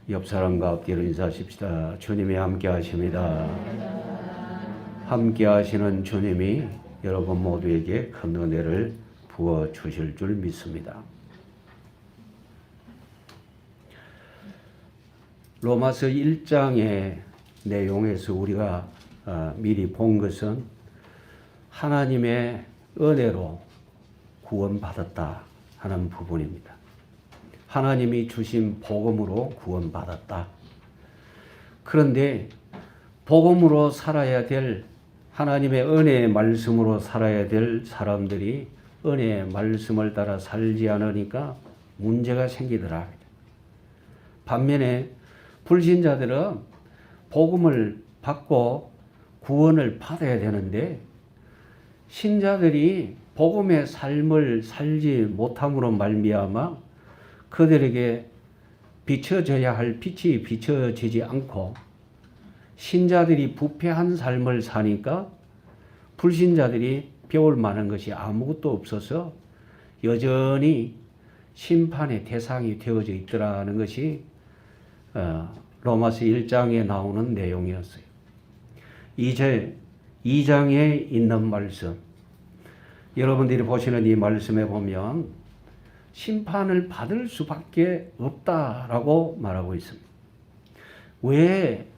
옆 사람과 엎드려 인사하십시다. 주님이 함께 하십니다. 함께 하시는 주님이 여러분 모두에게 큰 은혜를 부어 주실 줄 믿습니다. 로마서 1장의 내용에서 우리가 미리 본 것은 하나님의 은혜로 구원받았다 하는 부분입니다. 하나님이 주신 복음으로 구원받았다. 그런데 복음으로 살아야 될, 하나님의 은혜의 말씀으로 살아야 될 사람들이 은혜의 말씀을 따라 살지 않으니까 문제가 생기더라. 반면에 불신자들은 복음을 받고 구원을 받아야 되는데 신자들이 복음의 삶을 살지 못함으로 말미암아 그들에게 비춰져야 할 빛이 비춰지지 않고 신자들이 부패한 삶을 사니까 불신자들이 배울 만한 것이 아무것도 없어서 여전히 심판의 대상이 되어져 있더라는 것이 로마서 1장에 나오는 내용이었어요. 이제 2장에 있는 말씀, 여러분들이 보시는 이 말씀에 보면 심판을 받을 수밖에 없다라고 말하고 있습니다. 왜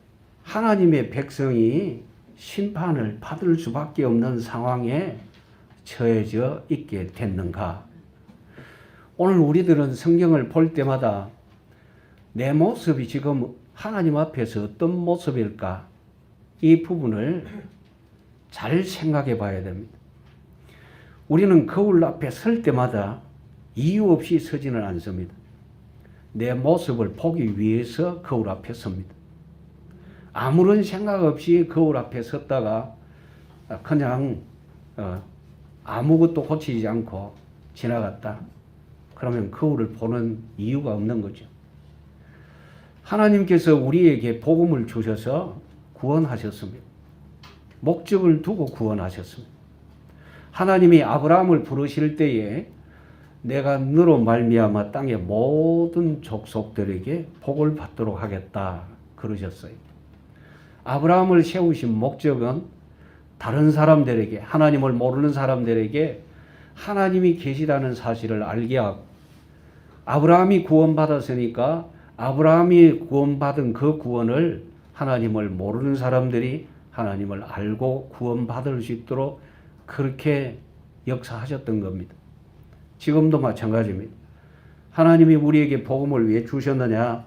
하나님의 백성이 심판을 받을 수밖에 없는 상황에 처해져 있게 됐는가? 오늘 우리들은 성경을 볼 때마다 내 모습이 지금 하나님 앞에서 어떤 모습일까? 이 부분을 잘 생각해 봐야 됩니다. 우리는 거울 앞에 설 때마다 이유 없이 서지는 않습니다. 내 모습을 보기 위해서 거울 앞에 섭니다. 아무런 생각 없이 거울 앞에 섰다가 그냥 아무것도 고치지 않고 지나갔다. 그러면 거울을 보는 이유가 없는 거죠. 하나님께서 우리에게 복음을 주셔서 구원하셨습니다. 목적을 두고 구원하셨습니다. 하나님이 아브라함을 부르실 때에 내가 너로 말미암아 땅의 모든 족속들에게 복을 받도록 하겠다 그러셨어요. 아브라함을 세우신 목적은 다른 사람들에게, 하나님을 모르는 사람들에게 하나님이 계시다는 사실을 알게 하고, 아브라함이 구원받았으니까 아브라함이 구원받은 그 구원을 하나님을 모르는 사람들이 하나님을 알고 구원받을 수 있도록 그렇게 역사하셨던 겁니다. 지금도 마찬가지입니다. 하나님이 우리에게 복음을 왜 주셨느냐?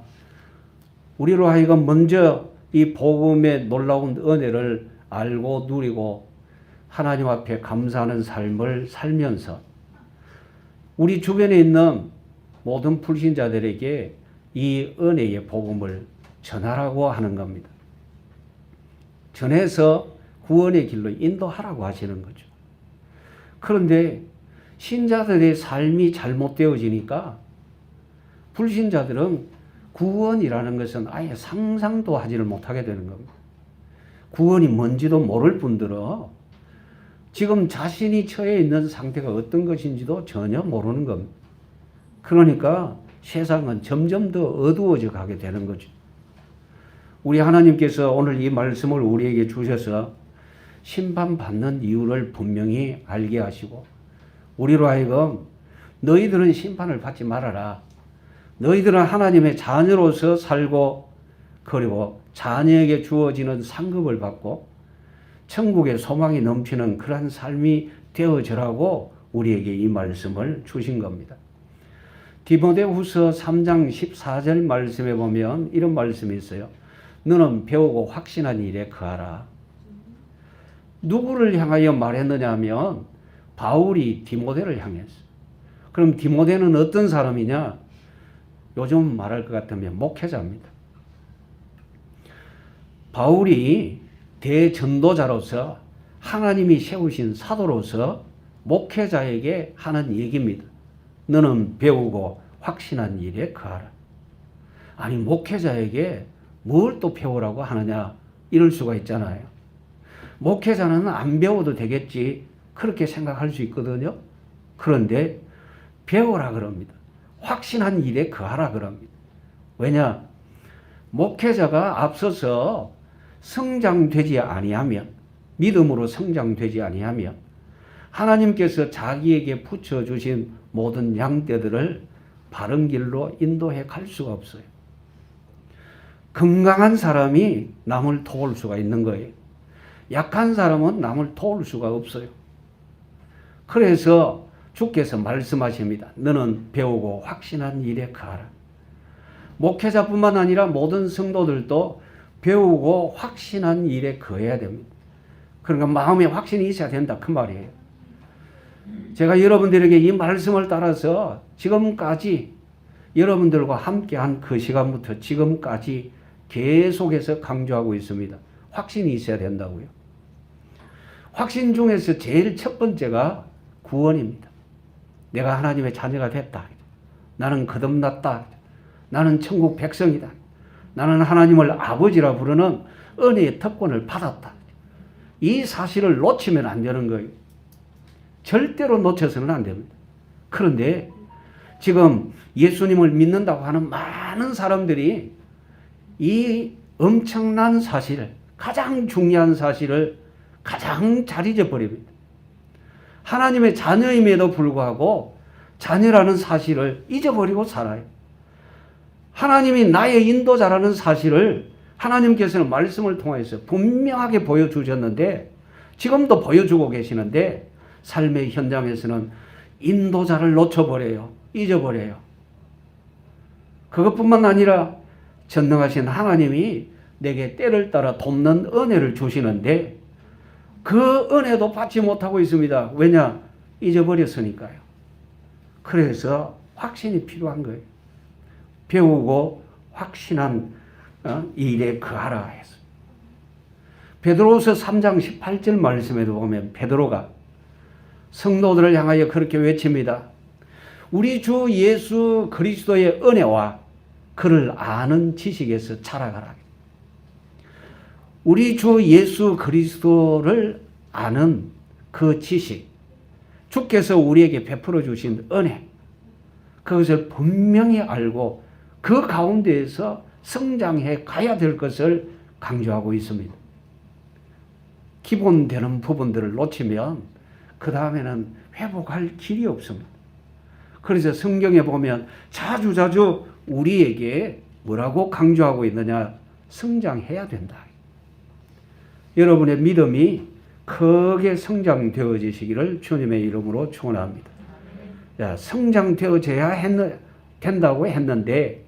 우리로 하여금 먼저 이 복음의 놀라운 은혜를 알고 누리고 하나님 앞에 감사하는 삶을 살면서 우리 주변에 있는 모든 불신자들에게 이 은혜의 복음을 전하라고 하는 겁니다. 전해서 구원의 길로 인도하라고 하시는 거죠. 그런데 신자들의 삶이 잘못되어지니까 불신자들은 구원이라는 것은 아예 상상도 하지를 못하게 되는 겁니다. 구원이 뭔지도 모를 뿐더러 지금 자신이 처해 있는 상태가 어떤 것인지도 전혀 모르는 겁니다. 그러니까 세상은 점점 더 어두워져 가게 되는 거죠. 우리 하나님께서 오늘 이 말씀을 우리에게 주셔서 심판받는 이유를 분명히 알게 하시고 우리로 하여금 너희들은 심판을 받지 말아라. 너희들은 하나님의 자녀로서 살고 그리고 자녀에게 주어지는 상급을 받고 천국의 소망이 넘치는 그런 삶이 되어져라고 우리에게 이 말씀을 주신 겁니다. 디모데후서 3장 14절 말씀에 보면 이런 말씀이 있어요. 너는 배우고 확신한 일에 거하라. 누구를 향하여 말했느냐 하면 바울이 디모데를 향했어요. 그럼 디모데는 어떤 사람이냐? 요즘 말할 것 같으면 목회자입니다. 바울이 대전도자로서 하나님이 세우신 사도로서 목회자에게 하는 얘기입니다. 너는 배우고 확신한 일에 거하라. 아니 목회자에게 뭘 또 배우라고 하느냐 이럴 수가 있잖아요. 목회자는 안 배워도 되겠지 그렇게 생각할 수 있거든요. 그런데 배우라 그럽니다. 확신한 일에 거하라 그럽니다. 왜냐? 목회자가 앞서서 성장되지 아니하면, 믿음으로 성장되지 아니하면 하나님께서 자기에게 붙여주신 모든 양떼들을 바른 길로 인도해 갈 수가 없어요. 건강한 사람이 남을 도울 수가 있는 거예요. 약한 사람은 남을 도울 수가 없어요. 그래서 주께서 말씀하십니다. 너는 배우고 확신한 일에 거하라. 목회자뿐만 아니라 모든 성도들도 배우고 확신한 일에 거해야 됩니다. 그러니까 마음에 확신이 있어야 된다 그 말이에요. 제가 여러분들에게 이 말씀을 따라서 지금까지 여러분들과 함께한 그 시간부터 지금까지 계속해서 강조하고 있습니다. 확신이 있어야 된다고요. 확신 중에서 제일 첫 번째가 구원입니다. 내가 하나님의 자녀가 됐다. 나는 거듭났다. 나는 천국 백성이다. 나는 하나님을 아버지라 부르는 은혜의 특권을 받았다. 이 사실을 놓치면 안 되는 거예요. 절대로 놓쳐서는 안 됩니다. 그런데 지금 예수님을 믿는다고 하는 많은 사람들이 이 엄청난 사실, 가장 중요한 사실을 가장 잘 잊어버립니다. 하나님의 자녀임에도 불구하고 자녀라는 사실을 잊어버리고 살아요. 하나님이 나의 인도자라는 사실을 하나님께서는 말씀을 통해서 분명하게 보여주셨는데 지금도 보여주고 계시는데 삶의 현장에서는 인도자를 놓쳐버려요. 잊어버려요. 그것뿐만 아니라 전능하신 하나님이 내게 때를 따라 돕는 은혜를 주시는데 그 은혜도 받지 못하고 있습니다. 왜냐? 잊어버렸으니까요. 그래서 확신이 필요한 거예요. 배우고 확신한 일에 거하라 해서. 베드로후서 3장 18절 말씀에도 보면 베드로가 성도들을 향하여 그렇게 외칩니다. 우리 주 예수 그리스도의 은혜와 그를 아는 지식에서 자라가라. 우리 주 예수 그리스도를 아는 그 지식, 주께서 우리에게 베풀어 주신 은혜, 그것을 분명히 알고 그 가운데에서 성장해 가야 될 것을 강조하고 있습니다. 기본되는 부분들을 놓치면 그 다음에는 회복할 길이 없습니다. 그래서 성경에 보면 자주자주 우리에게 뭐라고 강조하고 있느냐? 성장해야 된다. 여러분의 믿음이 크게 성장되어지시기를 주님의 이름으로 축원합니다. 성장되어져야 된다고 했는데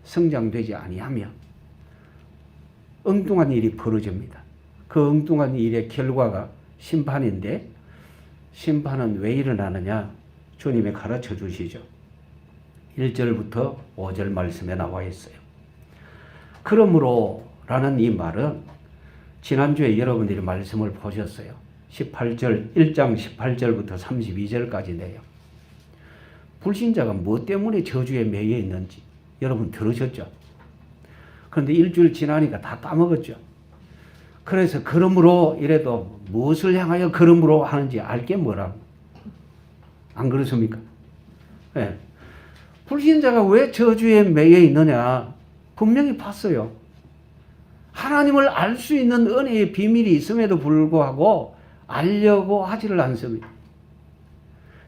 성장되지 아니하면 엉뚱한 일이 벌어집니다. 그 엉뚱한 일의 결과가 심판인데 심판은 왜 일어나느냐? 주님이 가르쳐 주시죠. 1절부터 5절 말씀에 나와 있어요. 그러므로 라는 이 말은 지난주에 여러분들이 말씀을 보셨어요. 18절, 1장 18절부터 32절까지 내요. 불신자가 뭐 때문에 저주에 매여 있는지 여러분 들으셨죠? 그런데 일주일 지나니까 다 까먹었죠. 그래서 그러므로 이래도 무엇을 향하여 그러므로 하는지 알게 뭐라고. 안 그렇습니까? 네. 불신자가 왜 저주에 매여 있느냐? 분명히 봤어요. 하나님을 알 수 있는 은혜의 비밀이 있음에도 불구하고 알려고 하지를 않습니다.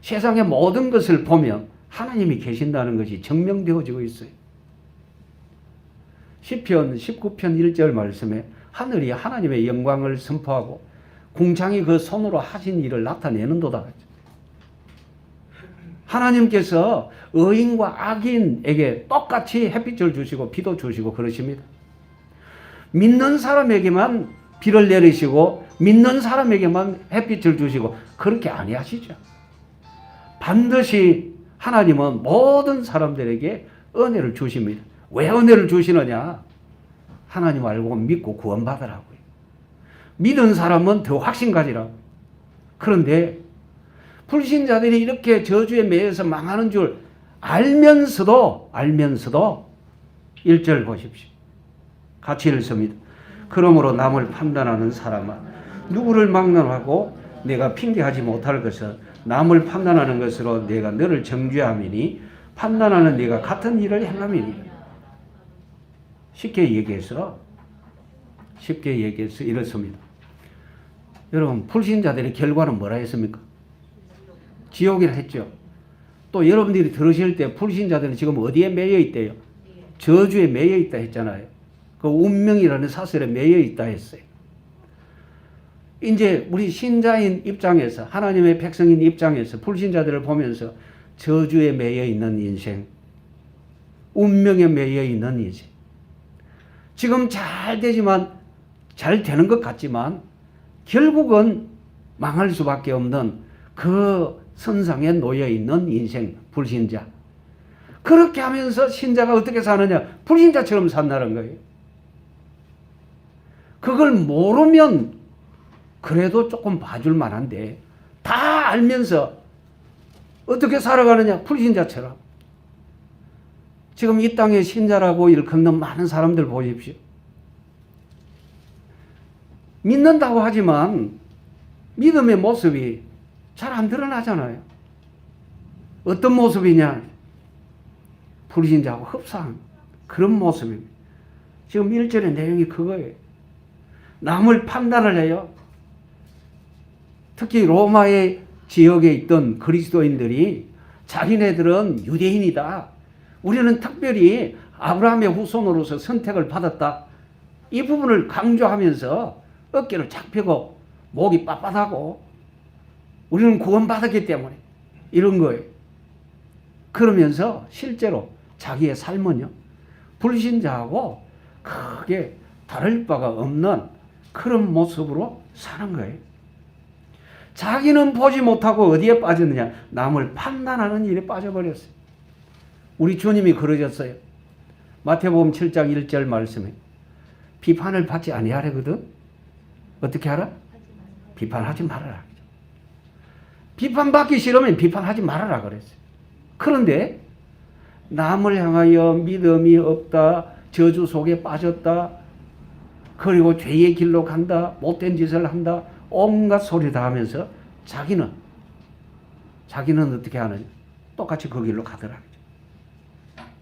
세상의 모든 것을 보면 하나님이 계신다는 것이 증명되어지고 있어요. 시편 19편 1절 말씀에 하늘이 하나님의 영광을 선포하고 궁창이 그 손으로 하신 일을 나타내는도다. 하나님께서 의인과 악인에게 똑같이 햇빛을 주시고 비도 주시고 그러십니다. 믿는 사람에게만 비를 내리시고 믿는 사람에게만 햇빛을 주시고 그렇게 아니하시죠. 반드시 하나님은 모든 사람들에게 은혜를 주십니다. 왜 은혜를 주시느냐? 하나님 알고 믿고 구원받으라고요. 믿은 사람은 더 확신 가지라고. 그런데 불신자들이 이렇게 저주에 매여서 망하는 줄 알면서도 1절 보십시오. 같이 읽습니다. 그러므로 남을 판단하는 사람아 누구를 막론하고 내가 핑계하지 못할 것은 남을 판단하는 것으로 내가 너를 정죄함이니 판단하는 네가 같은 일을 행함이니. 쉽게 얘기해서 이렇습니다. 여러분, 불신자들의 결과는 뭐라 했습니까? 지옥이라 했죠. 또 여러분들이 들으실 때 불신자들은 지금 어디에 매여 있대요? 저주에 매여 있다 했잖아요. 그 운명이라는 사슬에 매여 있다 했어요. 이제 우리 신자인 입장에서, 하나님의 백성인 입장에서 불신자들을 보면서 저주에 매여 있는 인생, 운명에 매여 있는 인생, 지금 잘 되지만, 잘 되는 것 같지만 결국은 망할 수밖에 없는 그 선상에 놓여 있는 인생, 불신자. 그렇게 하면서 신자가 어떻게 사느냐? 불신자처럼 산다는 거예요. 그걸 모르면 그래도 조금 봐줄 만한데, 다 알면서 어떻게 살아가느냐? 불신자처럼. 지금 이 땅에 신자라고 일컫는 많은 사람들 보십시오. 믿는다고 하지만 믿음의 모습이 잘 안 드러나잖아요. 어떤 모습이냐? 불신자하고 흡사한 그런 모습입니다. 지금 1절의 내용이 그거예요. 남을 판단을 해요. 특히 로마의 지역에 있던 그리스도인들이 자기네들은 유대인이다, 우리는 특별히 아브라함의 후손으로서 선택을 받았다, 이 부분을 강조하면서 어깨를 착 펴고 목이 빳빳하고 우리는 구원받았기 때문에 이런 거예요. 그러면서 실제로 자기의 삶은요, 불신자하고 크게 다를 바가 없는 그런 모습으로 사는 거예요. 자기는 보지 못하고 어디에 빠졌느냐? 남을 판단하는 일에 빠져버렸어요. 우리 주님이 그러셨어요. 마태복음 7장 1절 말씀에 비판을 받지 아니하려거든. 어떻게 하라? 비판하지 말아라. 비판받기 싫으면 비판하지 말아라 그랬어요. 그런데 남을 향하여 믿음이 없다, 저주 속에 빠졌다, 그리고 죄의 길로 간다, 못된 짓을 한다, 온갖 소리 다 하면서 자기는 어떻게 하느냐? 똑같이 그 길로 가더라.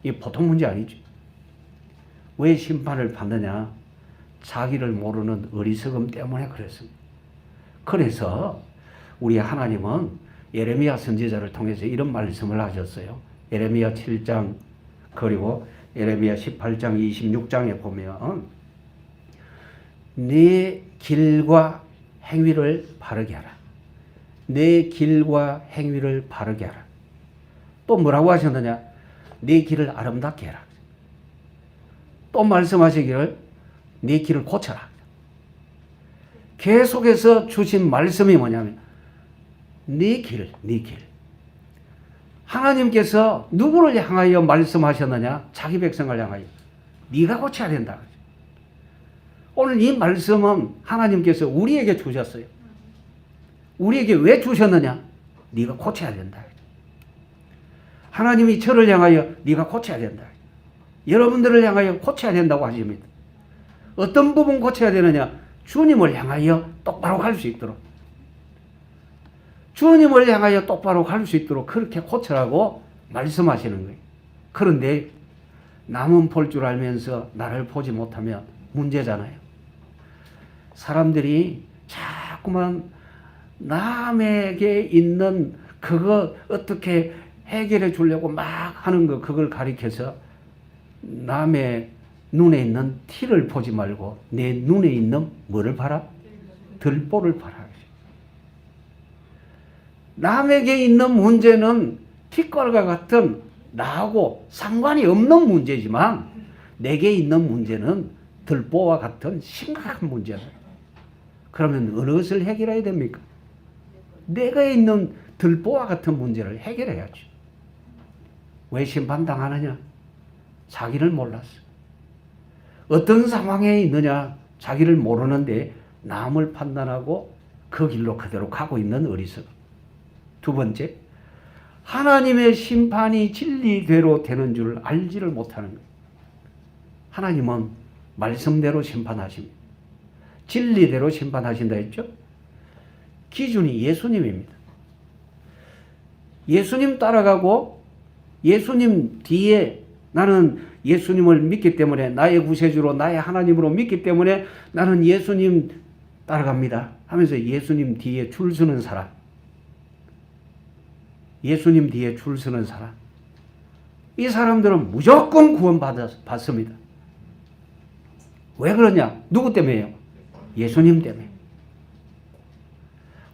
이게 보통 문제 아니죠. 왜 심판을 받느냐? 자기를 모르는 어리석음 때문에 그랬습니다. 그래서 우리 하나님은 예레미야 선지자를 통해서 이런 말씀을 하셨어요. 예레미야 7장 그리고 예레미야 18장 26장에 보면 내 길과 행위를 바르게 하라. 내 길과 행위를 바르게 하라. 또 뭐라고 하셨느냐? 내 길을 아름답게 해라. 또 말씀하시기를 네 길을 고쳐라. 계속해서 주신 말씀이 뭐냐면 네 길. 하나님께서 누구를 향하여 말씀하셨느냐? 자기 백성을 향하여. 네가 고쳐야 된다. 오늘 이 말씀은 하나님께서 우리에게 주셨어요. 우리에게 왜 주셨느냐? 네가 고쳐야 된다. 하나님이 저를 향하여 네가 고쳐야 된다. 여러분들을 향하여 고쳐야 된다고 하십니다. 어떤 부분 고쳐야 되느냐? 주님을 향하여 똑바로 갈 수 있도록. 주님을 향하여 똑바로 갈 수 있도록 그렇게 고쳐라고 말씀하시는 거예요. 그런데 남은 볼 줄 알면서 나를 보지 못하면 문제잖아요. 사람들이 자꾸만 남에게 있는 그거 어떻게 해결해 주려고 막 하는 거, 그걸 가리켜서 남의 눈에 있는 티를 보지 말고 내 눈에 있는 뭐를 봐라? 들보를 봐라. 남에게 있는 문제는 티끌과 같은 나하고 상관이 없는 문제지만 내게 있는 문제는 들보와 같은 심각한 문제다. 그러면 어느 것을 해결해야 됩니까? 내가 있는 들보와 같은 문제를 해결해야죠. 왜 심판당하느냐? 자기를 몰랐어. 어떤 상황에 있느냐? 자기를 모르는데 남을 판단하고 그 길로 그대로 가고 있는 어리석음. 두 번째, 하나님의 심판이 진리대로 되는 줄 알지를 못하는 거예요. 하나님은 말씀대로 심판하십니다. 진리대로 심판하신다 했죠? 기준이 예수님입니다. 예수님 따라가고 예수님 뒤에 나는 예수님을 믿기 때문에 나의 구세주로 나의 하나님으로 믿기 때문에 나는 예수님 따라갑니다 하면서 예수님 뒤에 줄 서는 사람, 예수님 뒤에 줄 서는 사람, 이 사람들은 무조건 구원받습니다. 왜 그러냐? 누구 때문에요? 예수님 때문에.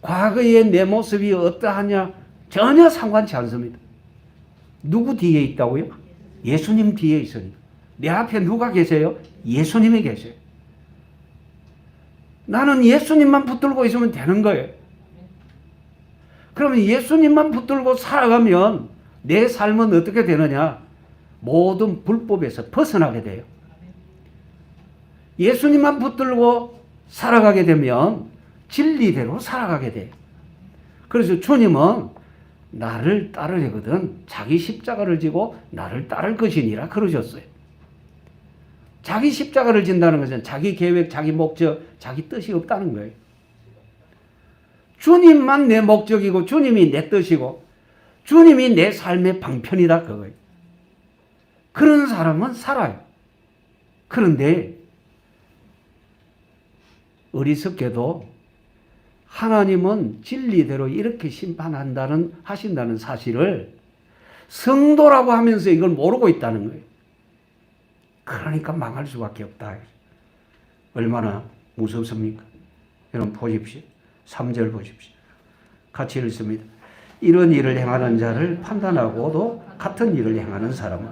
과거의 내 모습이 어떠하냐 전혀 상관치 않습니다. 누구 뒤에 있다고요? 예수님 뒤에 있으니까. 내 앞에 누가 계세요? 예수님이 계세요. 나는 예수님만 붙들고 있으면 되는 거예요. 그러면 예수님만 붙들고 살아가면 내 삶은 어떻게 되느냐? 모든 불법에서 벗어나게 돼요. 예수님만 붙들고 살아가게 되면 진리대로 살아가게 돼요. 그래서 주님은 나를 따르려거든 자기 십자가를 지고 나를 따를 것이니라 그러셨어요. 자기 십자가를 진다는 것은 자기 계획, 자기 목적, 자기 뜻이 없다는 거예요. 주님만 내 목적이고 주님이 내 뜻이고 주님이 내 삶의 방편이다 그거예요. 그런 사람은 살아요. 그런데 어리석게도 하나님은 진리대로 이렇게 하신다는 사실을 성도라고 하면서 이걸 모르고 있다는 거예요. 그러니까 망할 수밖에 없다. 얼마나 무섭습니까? 여러분 보십시오. 3절 보십시오. 같이 읽습니다. 이런 일을 행하는 자를 판단하고도 같은 일을 행하는 사람은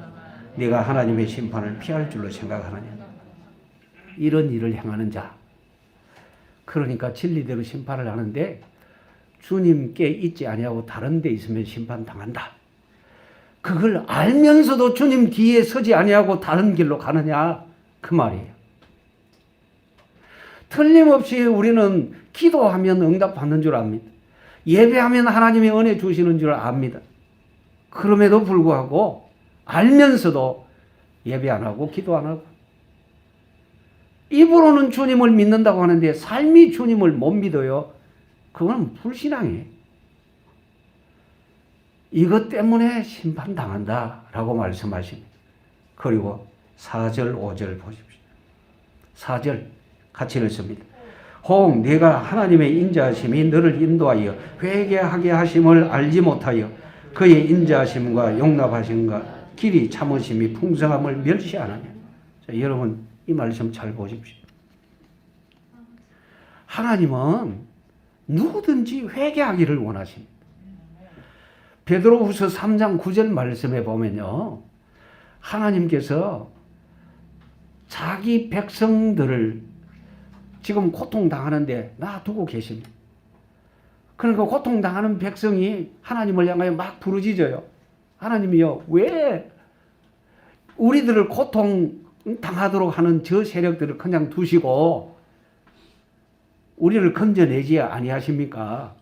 네가 하나님의 심판을 피할 줄로 생각하느냐. 이런 일을 행하는 자. 그러니까 진리대로 심판을 하는데 주님께 있지 아니하고 다른 데 있으면 심판당한다. 그걸 알면서도 주님 뒤에 서지 아니하고 다른 길로 가느냐 그 말이에요. 틀림없이 우리는 기도하면 응답받는 줄 압니다. 예배하면 하나님이 은혜 주시는 줄 압니다. 그럼에도 불구하고 알면서도 예배 안 하고 기도 안 하고 입으로는 주님을 믿는다고 하는데 삶이 주님을 못 믿어요. 그건 불신앙이에요. 이것 때문에 심판당한다라고 말씀하십니다. 그리고 4절 5절 보십시오. 4절 같이 읽습니다. 혹 네가 하나님의 인자하심이 너를 인도하여 회개하게 하심을 알지 못하여 그의 인자하심과 용납하심과 길이 참으심이 풍성함을 멸시하느냐. 자, 여러분 이 말씀 잘 보십시오. 하나님은 누구든지 회개하기를 원하십니다. 베드로후서 3장 9절 말씀에 보면요. 하나님께서 자기 백성들을 지금 고통당하는데 놔두고 계십니다. 그러니까 고통당하는 백성이 하나님을 향하여 막 부르짖어요. 하나님이요, 왜 우리들을 고통당하도록 하는 저 세력들을 그냥 두시고 우리를 건져내지 아니하십니까?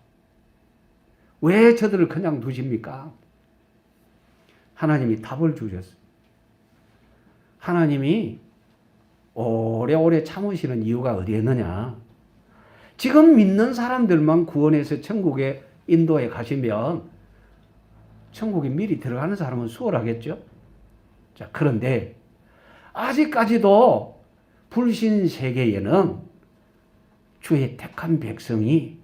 왜 저들을 그냥 두십니까? 하나님이 답을 주셨어요. 하나님이 오래오래 참으시는 이유가 어디에 있느냐? 지금 믿는 사람들만 구원해서 천국에 인도에 가시면 천국에 미리 들어가는 사람은 수월하겠죠? 자, 그런데 아직까지도 불신 세계에는 주의 택한 백성이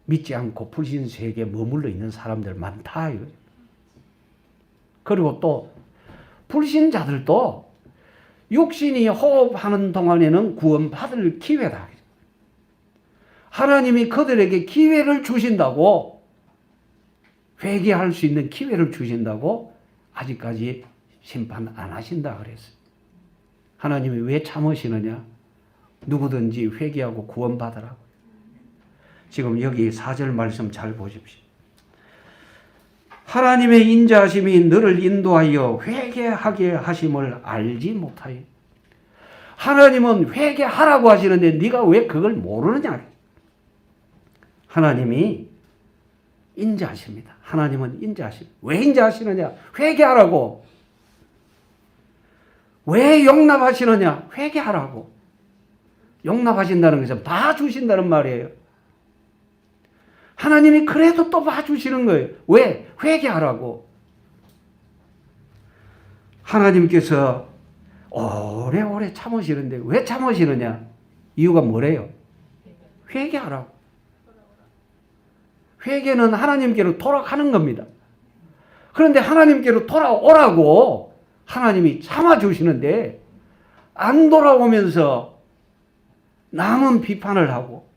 믿지 않고 불신 세계에 머물러 있는 사람들 많다. 이거예요. 그리고 또 불신자들도 육신이 호흡하는 동안에는 구원받을 기회다. 하나님이 그들에게 기회를 주신다고, 회개할 수 있는 기회를 주신다고 아직까지 심판 안 하신다 그랬어요. 하나님이 왜 참으시느냐? 누구든지 회개하고 구원받으라고. 지금 여기 4절 말씀 잘 보십시오. 하나님의 인자하심이 너를 인도하여 회개하게 하심을 알지 못하여. 하나님은 회개하라고 하시는데 네가 왜 그걸 모르느냐? 하나님이 인자하십니다. 하나님은 인자하십니다. 왜 인자하시느냐? 회개하라고. 왜 용납하시느냐? 회개하라고. 용납하신다는 것은 봐주신다는 말이에요. 하나님이 그래도 또 봐주시는 거예요. 왜? 회개하라고. 하나님께서 오래오래 참으시는데 왜 참으시느냐? 이유가 뭐래요? 회개하라고. 회개는 하나님께로 돌아가는 겁니다. 그런데 하나님께로 돌아오라고 하나님이 참아주시는데 안 돌아오면서 남은 비판을 하고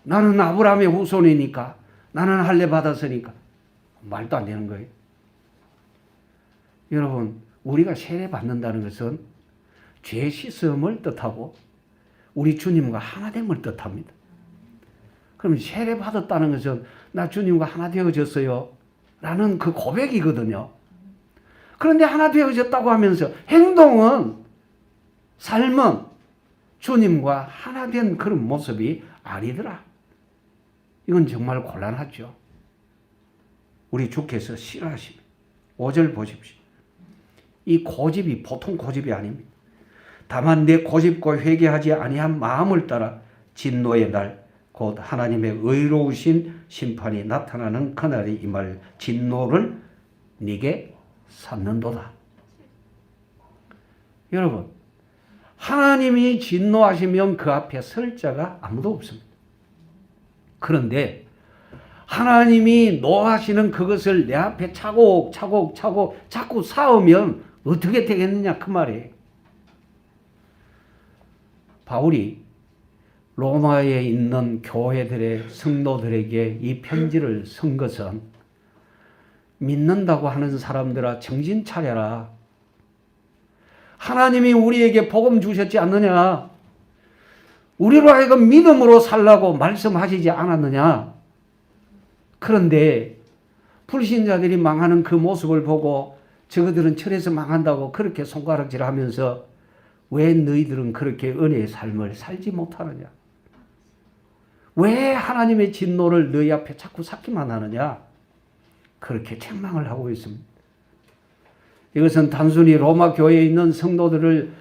나는 아브라함의 후손이니까 나는 할례 받았으니까 말도 안 되는 거예요. 여러분, 우리가 세례 받는다는 것은 죄 씻음을 뜻하고 우리 주님과 하나됨을 뜻합니다. 그럼 세례 받았다는 것은 나 주님과 하나 되어졌어요 라는 그 고백이거든요. 그런데 하나 되어졌다고 하면서 행동은, 삶은 주님과 하나 된 그런 모습이 아니더라. 이건 정말 곤란하죠. 우리 주께서 싫어하십니다. 5절 보십시오. 이 고집이 보통 고집이 아닙니다. 다만 내 고집과 회개하지 아니한 마음을 따라 진노의 날 곧 하나님의 의로우신 심판이 나타나는 그날이 임할 진노를 네게 샀는도다. 여러분, 하나님이 진노하시면 그 앞에 설 자가 아무도 없습니다. 그런데 하나님이 노하시는 그것을 내 앞에 차곡차곡 자꾸 쌓으면 어떻게 되겠느냐 그 말이에요. 바울이 로마에 있는 교회들의 성도들에게 이 편지를 쓴 것은 믿는다고 하는 사람들아 정신 차려라. 하나님이 우리에게 복음 주셨지 않느냐? 우리로 하여금 믿음으로 살라고 말씀하시지 않았느냐? 그런데 불신자들이 망하는 그 모습을 보고 저거들은 철에서 망한다고 그렇게 손가락질하면서 왜 너희들은 그렇게 은혜의 삶을 살지 못하느냐? 왜 하나님의 진노를 너희 앞에 자꾸 삭기만 하느냐? 그렇게 책망을 하고 있습니다. 이것은 단순히 로마 교회에 있는 성도들을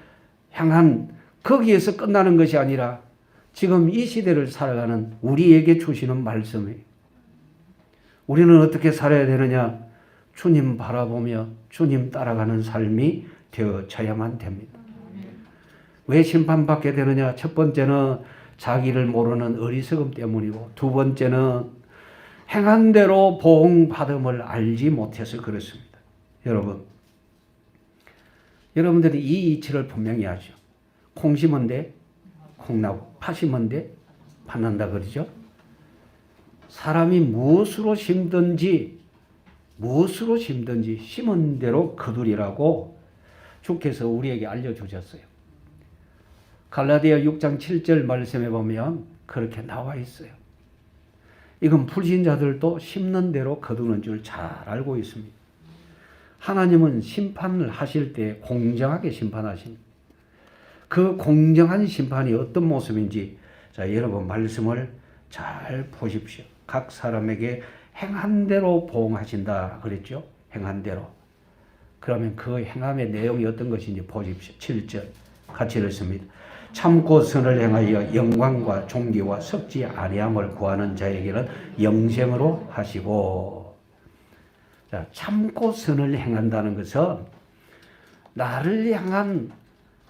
향한 거기에서 끝나는 것이 아니라 지금 이 시대를 살아가는 우리에게 주시는 말씀이에요. 우리는 어떻게 살아야 되느냐? 주님 바라보며 주님 따라가는 삶이 되어져야만 됩니다. 왜 심판받게 되느냐? 첫 번째는 자기를 모르는 어리석음 때문이고, 두 번째는 행한 대로 보응받음을 알지 못해서 그렇습니다. 여러분들이 이 이치를 분명히 아죠. 콩 심은데 콩 나고, 파 심은데 팥난다 그러죠. 사람이 무엇으로 심든지 심은 대로 거두리라고 주께서 우리에게 알려주셨어요. 갈라디아 6장 7절 말씀에 보면 그렇게 나와 있어요. 이건 불신자들도 심는 대로 거두는 줄 잘 알고 있습니다. 하나님은 심판을 하실 때 공정하게 심판하십니다. 그 공정한 심판이 어떤 모습인지 자, 여러분 말씀을 잘 보십시오. 각 사람에게 행한 대로 보응하신다 그랬죠. 행한 대로. 그러면 그 행함의 내용이 어떤 것인지 보십시오. 7절 같이 읽습니다. 참고 선을 행하여 영광과 존귀와 썩지 아니함을 구하는 자에게는 영생으로 하시고. 자, 참고 선을 행한다는 것은 나를 향한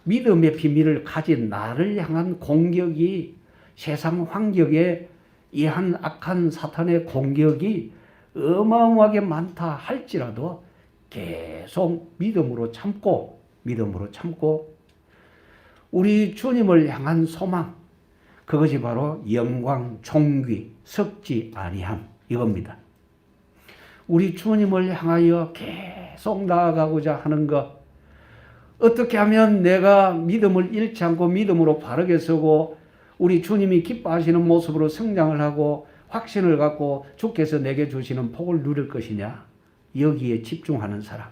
믿음의 비밀을 가진 나를 향한 공격이 세상 환경에 이한 악한 사탄의 공격이 어마어마하게 많다 할지라도 계속 믿음으로 참고 우리 주님을 향한 소망, 그것이 바로 영광, 존귀, 썩지 아니함 이겁니다. 우리 주님을 향하여 계속 나아가고자 하는 것, 어떻게 하면 내가 믿음을 잃지 않고 믿음으로 바르게 서고 우리 주님이 기뻐하시는 모습으로 성장을 하고 확신을 갖고 주께서 내게 주시는 복을 누릴 것이냐? 여기에 집중하는 사람.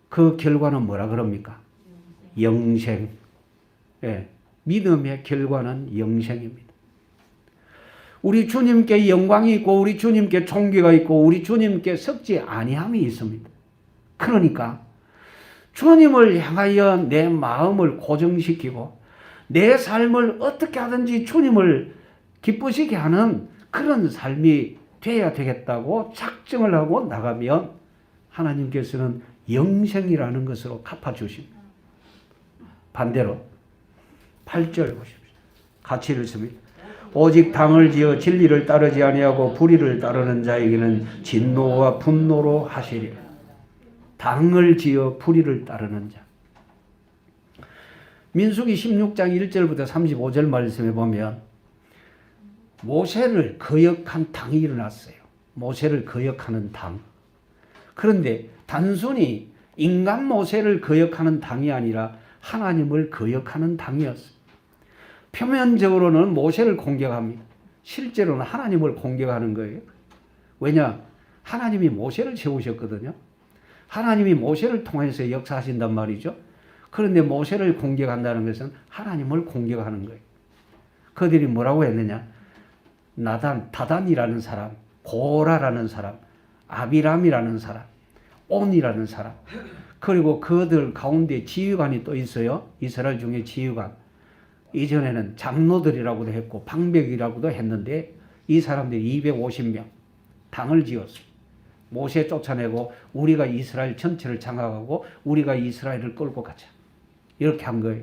그 결과는 뭐라 그럽니까? 영생. 예, 믿음의 결과는 영생입니다. 우리 주님께 영광이 있고 우리 주님께 존귀가 있고 우리 주님께 썩지 아니함이 있습니다. 그러니까 주님을 향하여 내 마음을 고정시키고 내 삶을 어떻게 하든지 주님을 기쁘시게 하는 그런 삶이 돼야 되겠다고 작정을 하고 나가면 하나님께서는 영생이라는 것으로 갚아주십니다. 반대로 8절 보십시오. 같이 읽습니다. 오직 당을 지어 진리를 따르지 아니하고 불의를 따르는 자에게는 진노와 분노로 하시리라. 당을 지어 불의를 따르는 자. 민수기 16장 1절부터 35절 말씀에 보면 모세를 거역한 당이 일어났어요. 모세를 거역하는 당. 그런데 단순히 인간 모세를 거역하는 당이 아니라 하나님을 거역하는 당이었어요. 표면적으로는 모세를 공격합니다. 실제로는 하나님을 공격하는 거예요. 왜냐? 하나님이 모세를 세우셨거든요. 하나님이 모세를 통해서 역사하신단 말이죠. 그런데 모세를 공격한다는 것은 하나님을 공격하는 거예요. 그들이 뭐라고 했느냐? 다단이라는 사람, 고라라는 사람, 아비람이라는 사람, 온이라는 사람, 그리고 그들 가운데 지휘관이 또 있어요. 이스라엘 중에 지휘관. 이전에는 장로들이라고도 했고 방백이라고도 했는데 이 사람들이 250명 당을 지었어요. 모세 쫓아내고 우리가 이스라엘 전체를 장악하고 우리가 이스라엘을 끌고 가자. 이렇게 한 거예요.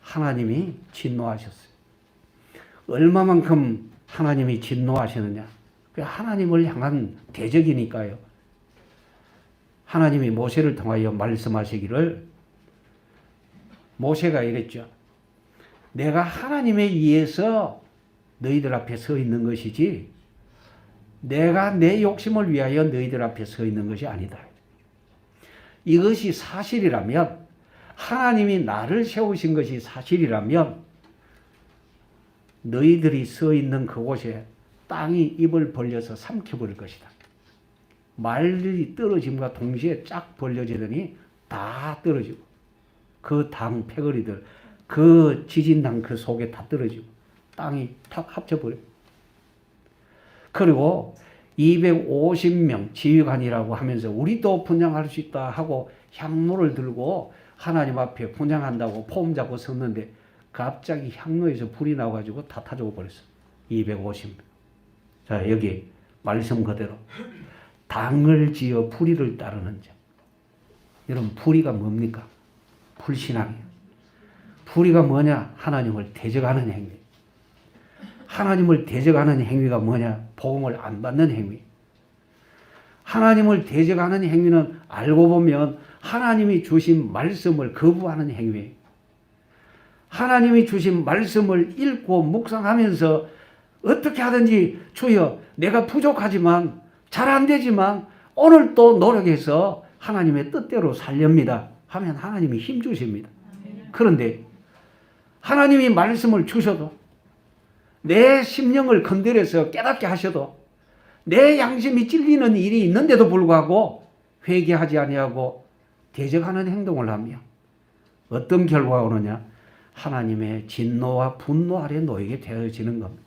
하나님이 진노하셨어요. 얼마만큼 하나님이 진노하시느냐. 하나님을 향한 대적이니까요. 하나님이 모세를 통하여 말씀하시기를 모세가 이랬죠. 내가 하나님에 의해서 너희들 앞에 서 있는 것이지 내가 내 욕심을 위하여 너희들 앞에 서 있는 것이 아니다. 이것이 사실이라면 하나님이 나를 세우신 것이 사실이라면 너희들이 서 있는 그곳에 땅이 입을 벌려서 삼켜버릴 것이다. 말들이 떨어짐과 동시에 쫙 벌려지더니 다 떨어지고 그 당 패거리들 그 지진당 그 속에 다 떨어지고 땅이 탁 합쳐버려요. 그리고 250명 지휘관이라고 하면서 우리도 분양할 수 있다 하고 향로를 들고 하나님 앞에 분양한다고 폼 잡고 섰는데 갑자기 향로에서 불이 나와가지고 다 타져 버렸어. 250명. 자, 여기 말씀 그대로 당을 지어 불의를 따르는 자. 여러분, 불의가 뭡니까? 불신앙이에요. 불의가 뭐냐? 하나님을 대적하는 행위. 하나님을 대적하는 행위가 뭐냐? 복음을 안 받는 행위. 하나님을 대적하는 행위는 알고 보면 하나님이 주신 말씀을 거부하는 행위예요. 하나님이 주신 말씀을 읽고 묵상하면서 어떻게 하든지 주여 내가 부족하지만 잘 안 되지만 오늘 또 노력해서 하나님의 뜻대로 살렵니다 하면 하나님이 힘 주십니다. 그런데 하나님이 말씀을 주셔도 내 심령을 건드려서 깨닫게 하셔도 내 양심이 찔리는 일이 있는데도 불구하고 회개하지 아니하고 대적하는 행동을 하며 어떤 결과가 오느냐? 하나님의 진노와 분노 아래 놓이게 되어지는 겁니다.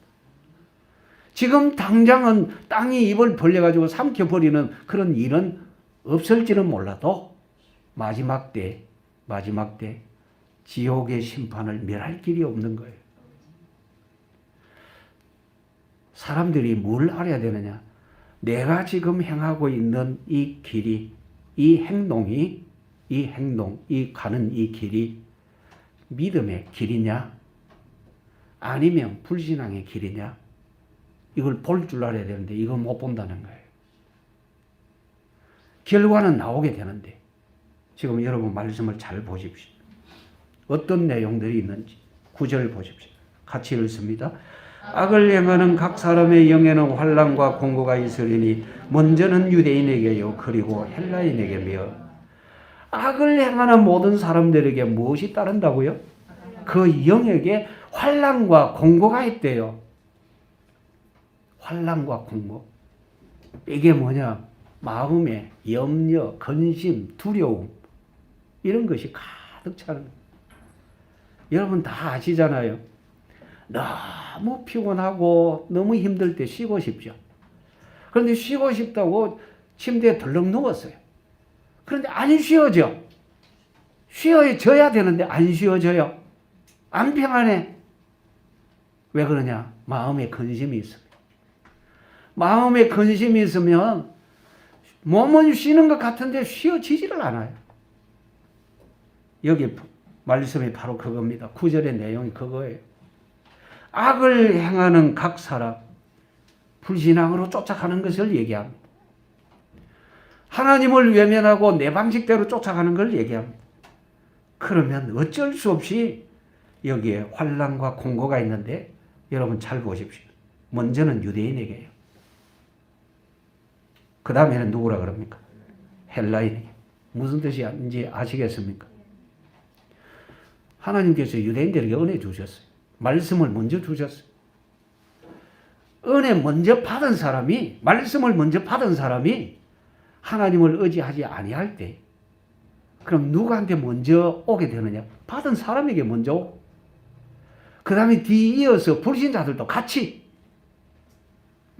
지금 당장은 땅이 입을 벌려가지고 삼켜버리는 그런 일은 없을지는 몰라도 마지막 때 지옥의 심판을 면할 길이 없는 거예요. 사람들이 뭘 알아야 되느냐? 내가 지금 행하고 있는 이 길이, 이 행동이, 이 가는 이 길이 믿음의 길이냐? 아니면 불신앙의 길이냐? 이걸 볼 줄 알아야 되는데 이걸 못 본다는 거예요. 결과는 나오게 되는데 지금 여러분 말씀을 잘 보십시오. 어떤 내용들이 있는지 9절 보십시오. 같이 읽습니다. 악을 행하는 각 사람의 영에는 환난과 공고가 있으리니 먼저는 유대인에게요 그리고 헬라인에게며. 악을 행하는 모든 사람들에게 무엇이 따른다고요? 그 영에게 환난과 공고가 있대요. 환난과 공고. 이게 뭐냐? 마음에 염려, 근심, 두려움 이런 것이 가득 차는 거예요. 여러분 다 아시잖아요. 너무 피곤하고 너무 힘들 때 쉬고 싶죠. 그런데 쉬고 싶다고 침대에 덜렁 누웠어요. 그런데 안 쉬어져. 쉬어져야 되는데 안 쉬어져요. 안 평안해. 왜 그러냐? 마음에 근심이 있어요. 마음에 근심이 있으면 몸은 쉬는 것 같은데 쉬어지지를 않아요. 여기 말씀이 바로 그겁니다. 9절의 내용이 그거예요. 악을 행하는 각 사람, 불신앙으로 쫓아가는 것을 얘기합니다. 하나님을 외면하고 내 방식대로 쫓아가는 걸 얘기합니다. 그러면 어쩔 수 없이 여기에 환난과 공고가 있는데 여러분 잘 보십시오. 먼저는 유대인에게요. 그 다음에는 누구라 그럽니까? 헬라인에게. 무슨 뜻인지 아시겠습니까? 하나님께서 유대인들에게 은혜 주셨어요. 말씀을 먼저 주셨어요. 은혜 먼저 받은 사람이, 말씀을 먼저 받은 사람이 하나님을 의지하지 아니할 때, 그럼 누구한테 먼저 오게 되느냐? 받은 사람에게 먼저 오고, 그 다음에 뒤이어서 불신자들도 같이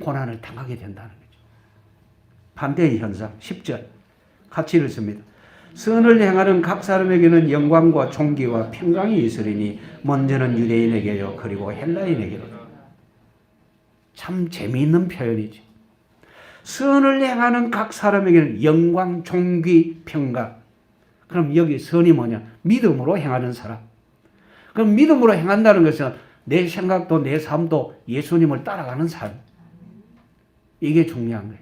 고난을 당하게 된다는 거죠. 반대의 현상, 10절 같이 읽습니다. 선을 행하는 각 사람에게는 영광과 존귀와 평강이 있으리니 먼저는 유대인에게요 그리고 헬라인에게로. 참 재미있는 표현이지. 선을 행하는 각 사람에게는 영광, 존귀, 평강. 그럼 여기 선이 뭐냐? 믿음으로 행하는 사람. 그럼 믿음으로 행한다는 것은 내 생각도 내 삶도 예수님을 따라가는 삶. 이게 중요한 거예요.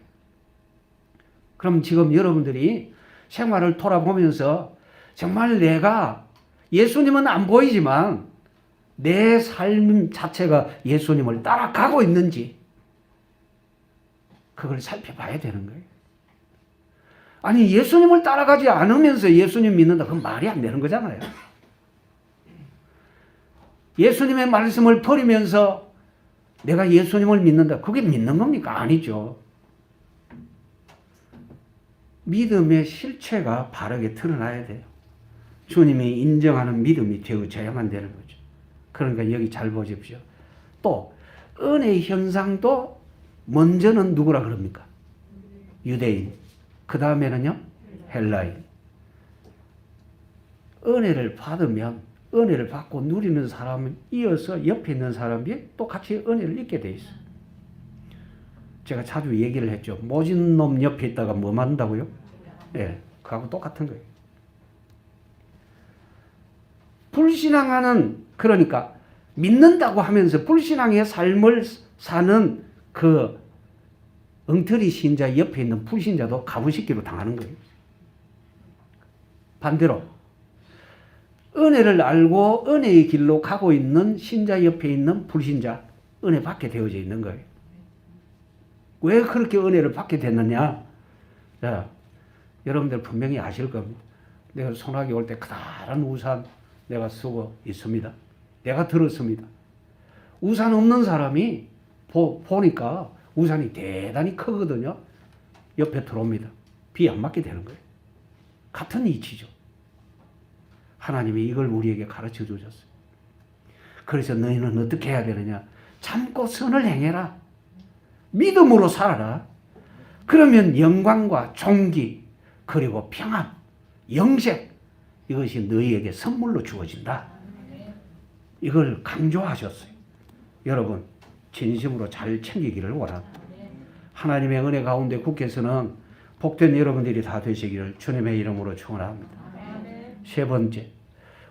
그럼 지금 여러분들이 생활을 돌아보면서 정말 내가 예수님은 안 보이지만 내 삶 자체가 예수님을 따라가고 있는지 그걸 살펴봐야 되는 거예요. 아니 예수님을 따라가지 않으면서 예수님 믿는다. 그건 말이 안 되는 거잖아요. 예수님의 말씀을 버리면서 내가 예수님을 믿는다. 그게 믿는 겁니까? 아니죠. 믿음의 실체가 바르게 드러나야 돼요. 주님이 인정하는 믿음이 되어져야만 되는 거죠. 그러니까 여기 잘 보십시오. 또 은혜의 현상도 먼저는 누구라 그럽니까? 유대인. 그 다음에는요? 헬라인. 은혜를 받으면 은혜를 받고 누리는 사람은 이어서 옆에 있는 사람이 또 같이 은혜를 입게 돼 있어요. 제가 자주 얘기를 했죠. 모진 놈 옆에 있다가 뭐 만든다고요? 예, 그하고 똑같은 거예요. 불신앙하는, 그러니까 믿는다고 하면서 불신앙의 삶을 사는 그 엉터리 신자 옆에 있는 불신자도 가부식기로 당하는 거예요. 반대로 은혜를 알고 은혜의 길로 가고 있는 신자 옆에 있는 불신자, 은혜 받게 되어져 있는 거예요. 왜 그렇게 은혜를 받게 됐느냐? 자, 여러분들 분명히 아실 겁니다. 내가 소나기 올 때 커다란 우산 내가 쓰고 있습니다. 내가 들었습니다. 우산 없는 사람이 보니까 우산이 대단히 크거든요. 옆에 들어옵니다. 비 안 맞게 되는 거예요. 같은 이치죠. 하나님이 이걸 우리에게 가르쳐 주셨어요. 그래서 너희는 어떻게 해야 되느냐? 참고 선을 행해라. 믿음으로 살아라. 그러면 영광과 존귀 그리고 평안, 영생 이것이 너희에게 선물로 주어진다. 이걸 강조하셨어요. 여러분 진심으로 잘 챙기기를 원합니다. 하나님의 은혜 가운데 국회에서는 복된 여러분들이 다 되시기를 주님의 이름으로 축원합니다. 세 번째,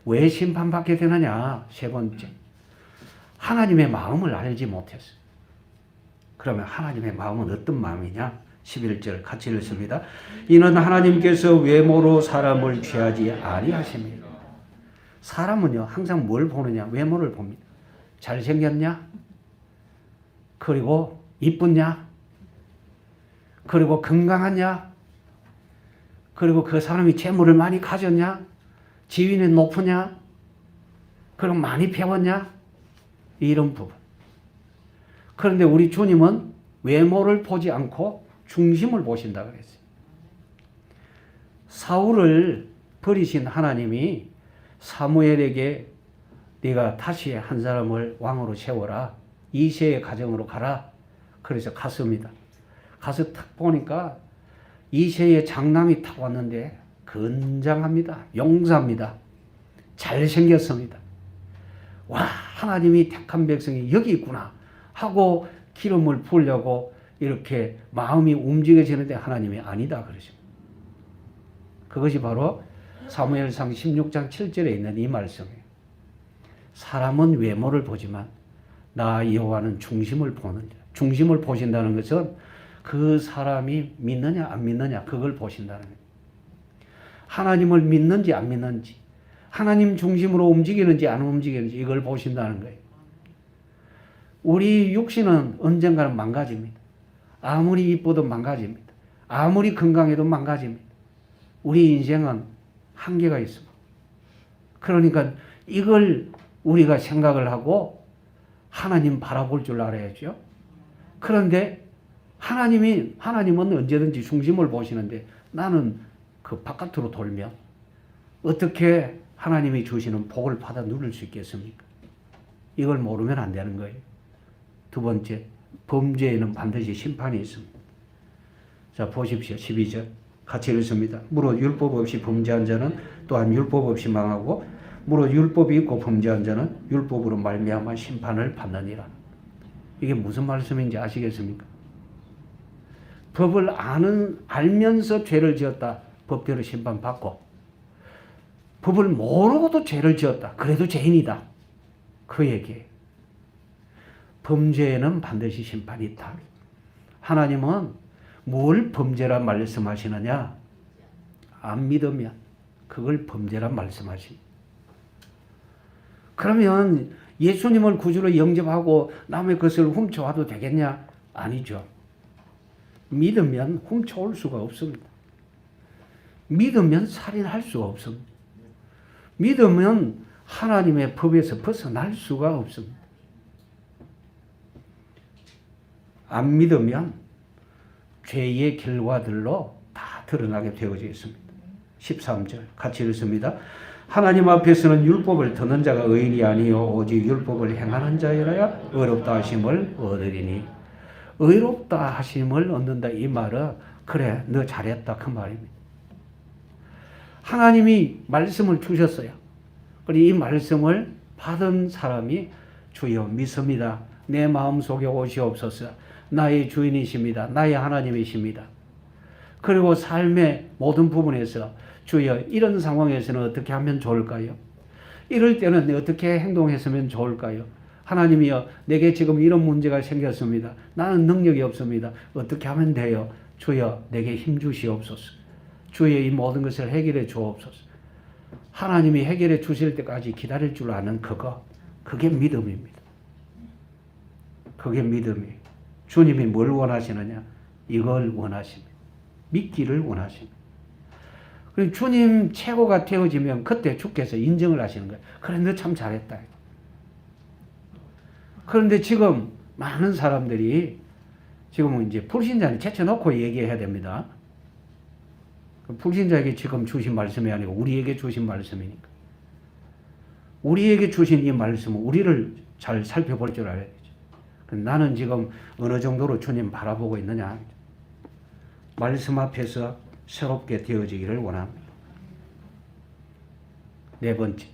왜 심판받게 되느냐? 세 번째, 하나님의 마음을 알지 못했어요. 그러면 하나님의 마음은 어떤 마음이냐? 11절 같이 읽습니다. 이는 하나님께서 외모로 사람을 취하지 아니하십니다. 사람은요 항상 뭘 보느냐? 외모를 봅니다. 잘생겼냐? 그리고 이쁘냐? 그리고 건강하냐? 그리고 그 사람이 재물을 많이 가졌냐? 지위는 높으냐? 그럼 많이 배웠냐? 이런 부분. 그런데 우리 주님은 외모를 보지 않고 중심을 보신다고 그랬어요. 사울을 버리신 하나님이 사무엘에게 네가 다시 한 사람을 왕으로 세워라. 이새의 가정으로 가라. 그래서 갔습니다. 가서 딱 보니까 이새의 장남이 딱 왔는데 건장합니다. 용사입니다. 잘생겼습니다. 와, 하나님이 택한 백성이 여기 있구나 하고 기름을 부으려고 이렇게 마음이 움직여지는데 하나님이 아니다 그러십니다. 그것이 바로 사무엘상 16장 7절에 있는 이 말씀이에요. 사람은 외모를 보지만 나 여호와는 중심을 보느니라. 중심을 보신다는 것은 그 사람이 믿느냐 안 믿느냐 그걸 보신다는 거예요. 하나님을 믿는지 안 믿는지, 하나님 중심으로 움직이는지 안 움직이는지 이걸 보신다는 거예요. 우리 육신은 언젠가는 망가집니다. 아무리 이뻐도 망가집니다. 아무리 건강해도 망가집니다. 우리 인생은 한계가 있습니다. 그러니까 이걸 우리가 생각을 하고 하나님 바라볼 줄 알아야죠. 그런데 하나님은 언제든지 중심을 보시는데 나는 그 바깥으로 돌면 어떻게 하나님이 주시는 복을 받아 누릴 수 있겠습니까? 이걸 모르면 안 되는 거예요. 두 번째, 범죄에는 반드시 심판이 있습니다. 자, 보십시오. 12절. 같이 읽습니다. 무릇 율법 없이 범죄한 자는 또한 율법 없이 망하고 무릇 율법이 있고 범죄한 자는 율법으로 말미암아 심판을 받느니라. 이게 무슨 말씀인지 아시겠습니까? 법을 알면서 죄를 지었다. 법대로 심판받고 법을 모르고도 죄를 지었다. 그래도 죄인이다. 그 얘기예요. 범죄에는 반드시 심판이 있다. 하나님은 뭘 범죄라 말씀하시느냐? 안 믿으면 그걸 범죄라 말씀하십니다. 그러면 예수님을 구주로 영접하고 남의 것을 훔쳐와도 되겠냐? 아니죠. 믿으면 훔쳐올 수가 없습니다. 믿으면 살인할 수가 없습니다. 믿으면 하나님의 법에서 벗어날 수가 없습니다. 안 믿으면 죄의 결과들로 다 드러나게 되어져 있습니다. 13절 같이 읽습니다. 하나님 앞에서는 율법을 듣는 자가 의인이 아니요 오직 율법을 행하는 자여야 의롭다 하심을 얻으리니. 의롭다 하심을 얻는다 이 말은 그래 너 잘했다 그 말입니다. 하나님이 말씀을 주셨어요. 그리고 이 말씀을 받은 사람이 주여 믿습니다. 내 마음속에 오시옵소서. 나의 주인이십니다. 나의 하나님이십니다. 그리고 삶의 모든 부분에서 주여 이런 상황에서는 어떻게 하면 좋을까요? 이럴 때는 어떻게 행동했으면 좋을까요? 하나님이여 내게 지금 이런 문제가 생겼습니다. 나는 능력이 없습니다. 어떻게 하면 돼요? 주여 내게 힘 주시옵소서. 주여 이 모든 것을 해결해 주옵소서. 하나님이 해결해 주실 때까지 기다릴 줄 아는 그게 믿음입니다. 그게 믿음이에요. 주님이 뭘 원하시느냐? 이걸 원하십니다. 믿기를 원하십니다. 그리고 주님 최고가 되어지면 그때 주께서 인정을 하시는 거예요. 그래 너 참 잘했다. 그런데 지금 많은 사람들이 지금은 이제 불신자를 제쳐놓고 얘기해야 됩니다. 불신자에게 지금 주신 말씀이 아니고 우리에게 주신 말씀이니까. 우리에게 주신 이 말씀은 우리를 잘 살펴볼 줄 알아야 되죠. 나는 지금 어느 정도로 주님 바라보고 있느냐. 말씀 앞에서 새롭게 되어지기를 원합니다. 네 번째,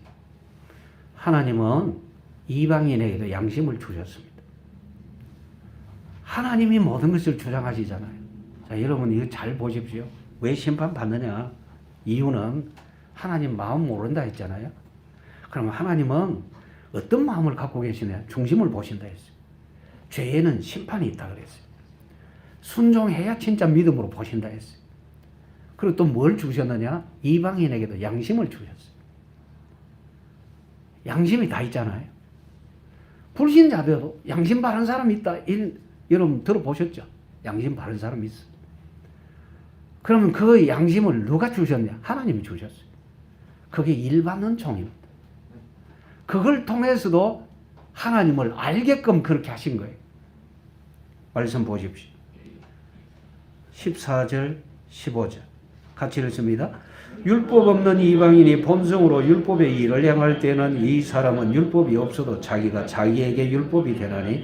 하나님은 이방인에게도 양심을 주셨습니다. 하나님이 모든 것을 주장하시잖아요. 자, 여러분 이거 잘 보십시오. 왜 심판받느냐? 이유는 하나님 마음 모른다 했잖아요. 그럼 하나님은 어떤 마음을 갖고 계시냐? 중심을 보신다 했어요. 죄에는 심판이 있다 그랬어요. 순종해야 진짜 믿음으로 보신다 했어요. 그리고 또 뭘 주셨느냐? 이방인에게도 양심을 주셨어요. 양심이 다 있잖아요. 불신자들도 양심 바른 사람이 있다. 여러분 들어보셨죠? 양심 바른 사람이 있어. 그러면 그 양심을 누가 주셨냐? 하나님이 주셨어요. 그게 일받는 종입니다. 그걸 통해서도 하나님을 알게끔 그렇게 하신 거예요. 말씀 보십시오. 14절, 15절 같이 읽습니다. 율법 없는 이방인이 본성으로 율법의 일을 행할 때는 이 사람은 율법이 없어도 자기가 자기에게 율법이 되나니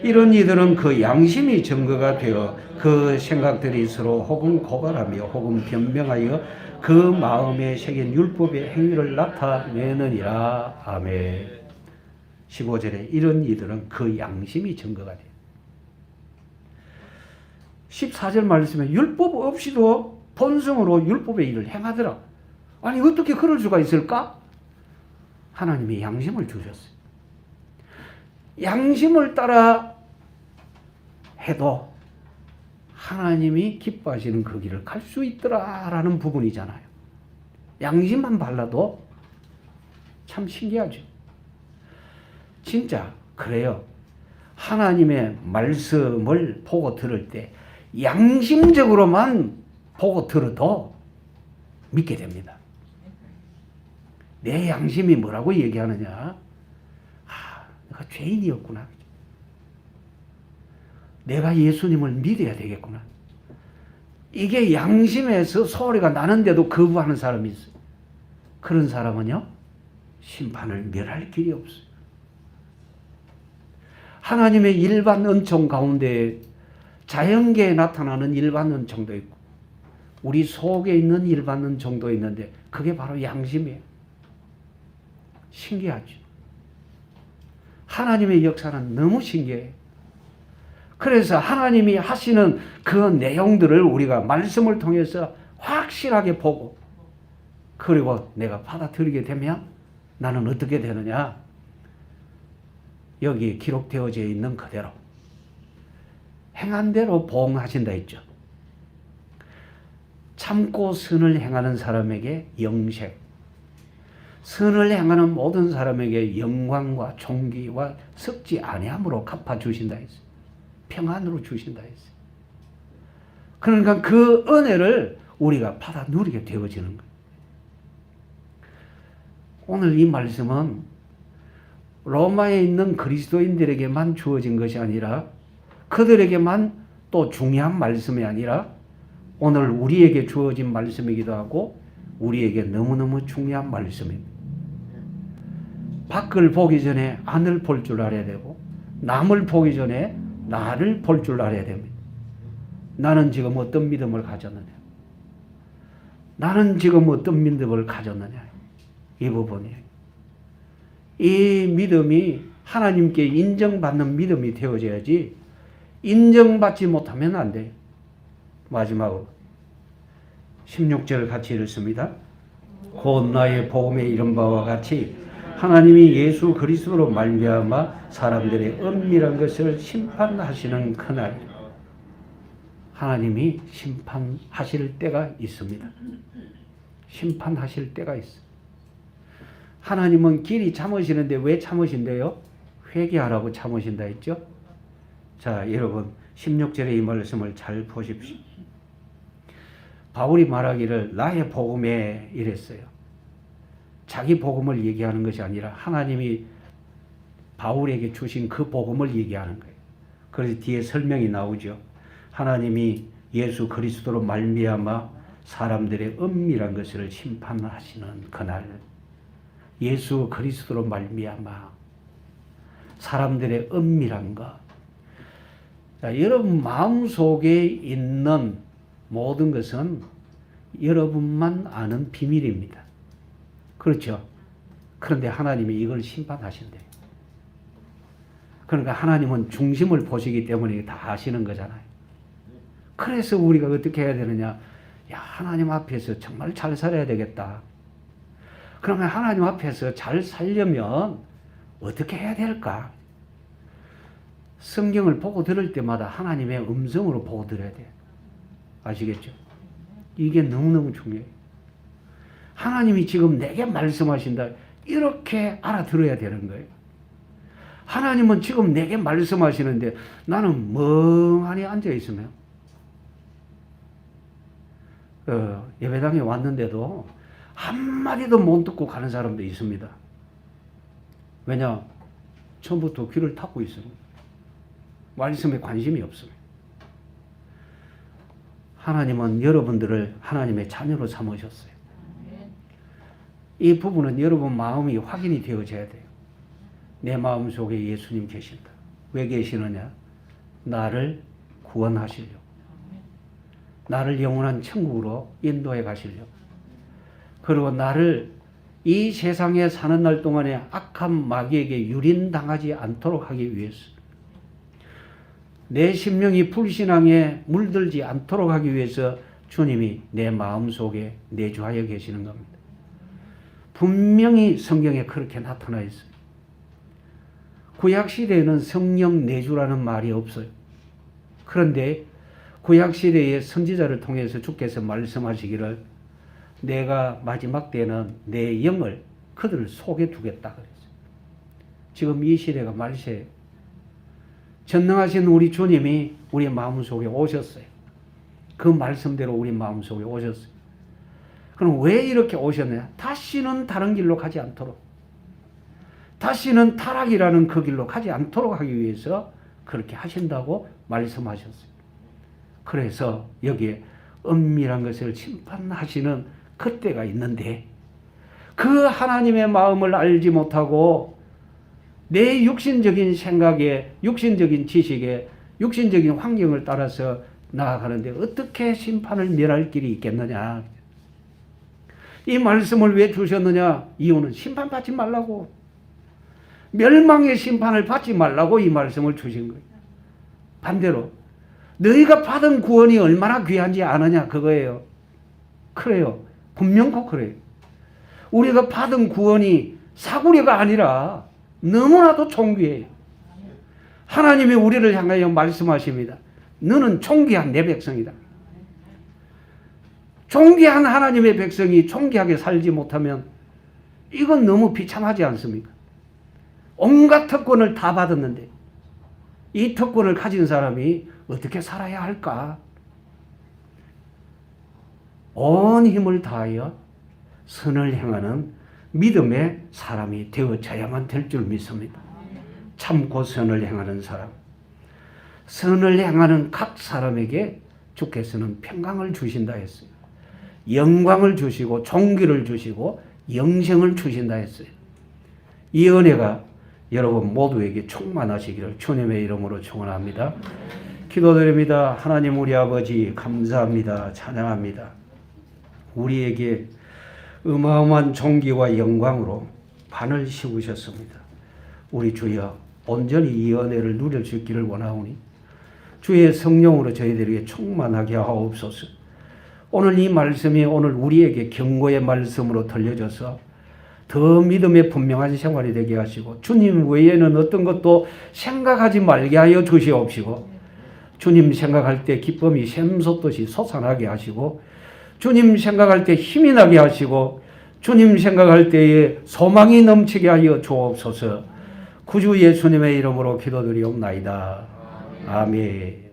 이런 이들은 그 양심이 증거가 되어 그 생각들이 서로 혹은 고발하며 혹은 변명하여 그 마음에 새긴 율법의 행위를 나타내느니라. 아멘. 15절에 이런 이들은 그 양심이 증거가 돼요. 14절 말씀에 율법 없이도 본성으로 율법의 일을 행하더라. 아니 어떻게 그럴 수가 있을까? 하나님이 양심을 주셨어요. 양심을 따라 해도 하나님이 기뻐하시는 그 길을 갈 수 있더라라는 부분이잖아요. 양심만 발라도 참 신기하죠. 진짜 그래요. 하나님의 말씀을 보고 들을 때 양심적으로만 보고 들어도 믿게 됩니다. 내 양심이 뭐라고 얘기하느냐? 내가 죄인이었구나. 내가 예수님을 믿어야 되겠구나. 이게 양심에서 소리가 나는데도 거부하는 사람이 있어요. 그런 사람은요, 심판을 면할 길이 없어요. 하나님의 일반 은총 가운데 자연계에 나타나는 일반 은총도 있고 우리 속에 있는 일반 은총도 있는데 그게 바로 양심이에요. 신기하죠. 하나님의 역사는 너무 신기해요. 그래서 하나님이 하시는 그 내용들을 우리가 말씀을 통해서 확실하게 보고 그리고 내가 받아들이게 되면 나는 어떻게 되느냐? 여기 기록되어져 있는 그대로 행한 대로 보응하신다 했죠. 참고 선을 행하는 사람에게 영생, 선을 행하는 모든 사람에게 영광과 존귀와 썩지 아니함으로 갚아주신다 했어요. 평안으로 주신다 했어요. 그러니까 그 은혜를 우리가 받아 누리게 되어지는 거예요. 오늘 이 말씀은 로마에 있는 그리스도인들에게만 주어진 것이 아니라 그들에게만 또 중요한 말씀이 아니라 오늘 우리에게 주어진 말씀이기도 하고 우리에게 너무너무 중요한 말씀입니다. 밖을 보기 전에 안을 볼 줄 알아야 되고 남을 보기 전에 나를 볼 줄 알아야 됩니다. 나는 지금 어떤 믿음을 가졌느냐? 나는 지금 어떤 믿음을 가졌느냐? 이 부분이에요. 이 믿음이 하나님께 인정받는 믿음이 되어져야지 인정받지 못하면 안 돼요. 마지막으로 16절 같이 읽습니다. 곧 나의 복음에 이른 바와 같이 하나님이 예수 그리스도로 말미암아 사람들의 은밀한 것을 심판하시는 그날 하나님이 심판하실 때가 있습니다. 심판하실 때가 있어요. 하나님은 길이 참으시는데 왜 참으신대요? 회개하라고 참으신다 했죠? 자, 여러분 16절의 이 말씀을 잘 보십시오. 바울이 말하기를 나의 복음에 이랬어요. 자기 복음을 얘기하는 것이 아니라 하나님이 바울에게 주신 그 복음을 얘기하는 거예요. 그래서 뒤에 설명이 나오죠. 하나님이 예수 그리스도로 말미암아 사람들의 은밀한 것을 심판하시는 그날 예수 그리스도로 말미암아 사람들의 은밀한 것. 자, 여러분 마음속에 있는 모든 것은 여러분만 아는 비밀입니다. 그렇죠? 그런데 하나님이 이걸 심판하신대요. 그러니까 하나님은 중심을 보시기 때문에 다 아시는 거잖아요. 그래서 우리가 어떻게 해야 되느냐? 야, 하나님 앞에서 정말 잘 살아야 되겠다. 그러면 하나님 앞에서 잘 살려면 어떻게 해야 될까? 성경을 보고 들을 때마다 하나님의 음성으로 보고 들어야 돼요. 아시겠죠? 이게 너무너무 중요해요. 하나님이 지금 내게 말씀하신다. 이렇게 알아들어야 되는 거예요. 하나님은 지금 내게 말씀하시는데 나는 멍하니 앉아있으면 예배당에 왔는데도 한마디도 못 듣고 가는 사람도 있습니다. 왜냐? 처음부터 귀를 닫고 있습니다. 말씀에 관심이 없습니다. 하나님은 여러분들을 하나님의 자녀로 삼으셨어요. 이 부분은 여러분 마음이 확인이 되어져야 돼요. 내 마음 속에 예수님 계신다. 왜 계시느냐? 나를 구원하시려고. 나를 영원한 천국으로 인도해 가시려고. 그리고 나를 이 세상에 사는 날 동안에 악한 마귀에게 유린당하지 않도록 하기 위해서. 내 심령이 불신앙에 물들지 않도록 하기 위해서 주님이 내 마음속에 내주하여 계시는 겁니다. 분명히 성경에 그렇게 나타나 있어요. 구약시대에는 성령 내주라는 말이 없어요. 그런데 구약시대의 선지자를 통해서 주께서 말씀하시기를 내가 마지막 때는 내 영을 그들 속에 두겠다 그랬어요. 지금 이 시대가 말세예요. 전능하신 우리 주님이 우리 마음속에 오셨어요. 그 말씀대로 우리 마음속에 오셨어요. 그럼 왜 이렇게 오셨느냐? 다시는 다른 길로 가지 않도록, 다시는 타락이라는 그 길로 가지 않도록 하기 위해서 그렇게 하신다고 말씀하셨어요. 그래서 여기에 은밀한 것을 심판하시는 그때가 있는데 그 하나님의 마음을 알지 못하고 내 육신적인 생각에, 육신적인 지식에, 육신적인 환경을 따라서 나아가는데 어떻게 심판을 면할 길이 있겠느냐. 이 말씀을 왜 주셨느냐? 이유는 심판받지 말라고, 멸망의 심판을 받지 말라고 이 말씀을 주신 거예요. 반대로 너희가 받은 구원이 얼마나 귀한지 아느냐 그거예요. 그래요. 분명코 그래요. 우리가 받은 구원이 사구려가 아니라 너무나도 존귀해요. 하나님이 우리를 향하여 말씀하십니다. 너는 존귀한 내 백성이다. 존귀한 하나님의 백성이 존귀하게 살지 못하면 이건 너무 비참하지 않습니까? 온갖 특권을 다 받았는데 이 특권을 가진 사람이 어떻게 살아야 할까? 온 힘을 다하여 선을 행하는 믿음의 사람이 되어져야만 될 줄 믿습니다. 참고 선을 행하는 사람, 선을 행하는 각 사람에게 주께서는 평강을 주신다 했어요. 영광을 주시고 존귀를 주시고 영생을 주신다 했어요. 이 은혜가 여러분 모두에게 충만하시기를 주님의 이름으로 축원합니다. 기도드립니다. 하나님 우리 아버지 감사합니다. 찬양합니다. 우리에게 어마어마한 존귀와 영광으로 반을 씌우셨습니다. 우리 주여 온전히 이 은혜를 누릴 수 있기를 원하오니 주의 성령으로 저희들에게 충만하게 하옵소서. 오늘 이 말씀이 오늘 우리에게 경고의 말씀으로 들려져서 더 믿음의 분명한 생활이 되게 하시고 주님 외에는 어떤 것도 생각하지 말게 하여 주시옵시고 주님 생각할 때 기쁨이 샘솟듯이 솟아나게 하시고 주님 생각할 때 힘이 나게 하시고 주님 생각할 때에 소망이 넘치게 하여 주옵소서. 구주 예수님의 이름으로 기도드리옵나이다. 아멘.